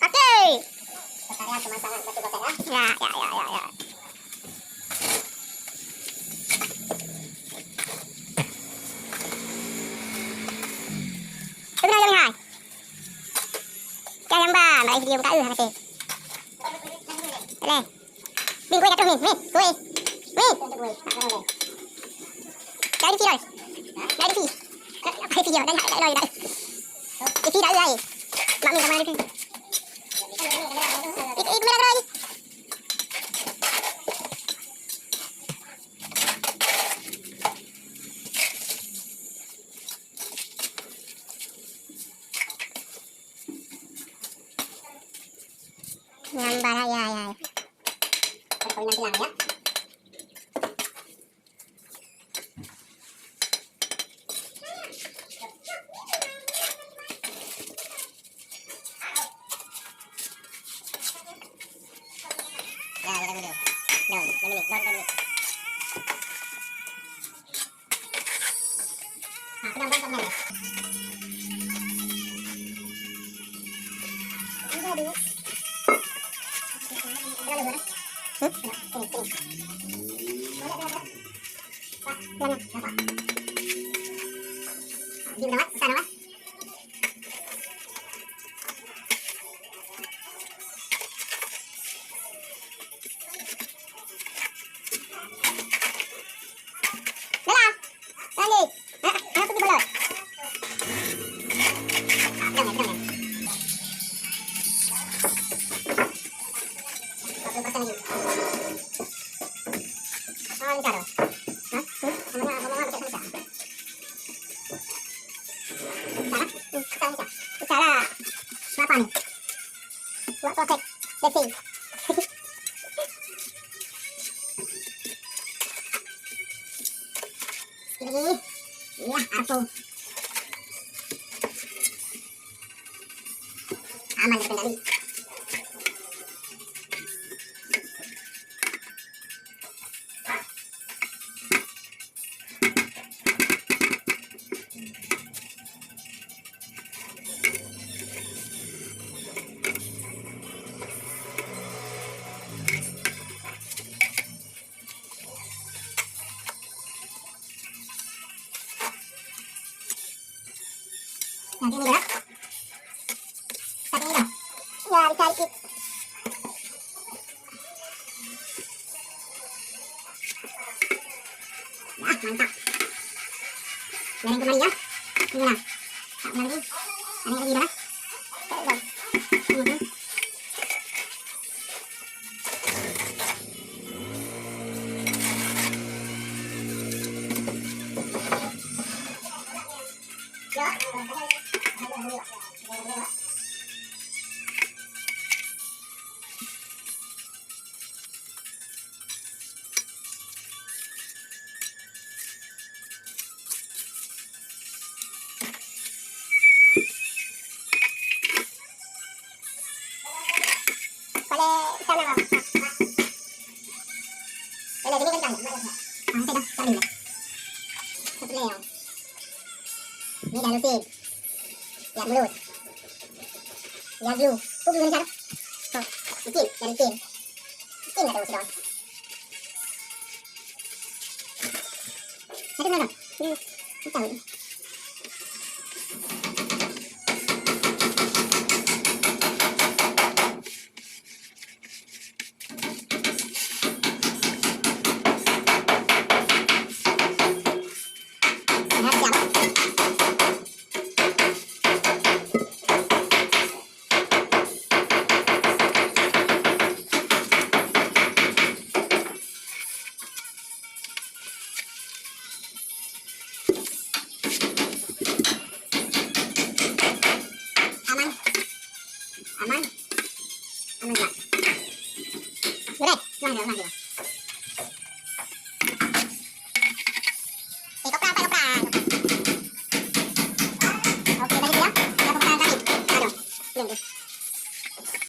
Oke. Sekalian pemasangan batu bata ya. Ya. Itu yang hai. Yang ba, mai video ka hả chị? Đây. Mình quay cả mình, mình. Đấy đi phi rồi. Đấy đi phi. Hay phi rồi, đây lại đây. Đi phi đã rồi. Bạn mình làm đi phi. Ít mới ra rồi. Gambar ya. Kalau nanti lang ya. Buat protect racing. Ini ya aku aman terkendali. Nanti ini ya. Tapi ini Ya, dicari kit. mantap. Yang kemana ya? Ini lah. Tak lagi. Ini lagi mana? Sana bang. Ini kan kan. Sudah kali ya. Satu leo. Ini dah lutin. Ya mulut. Ya glue. Kok glue ni cara? Oh, lutin, ya lutin. Lutin dah sudah. Satu mana? Tahu. Aman. Aman tak? Boleh. Mana dia?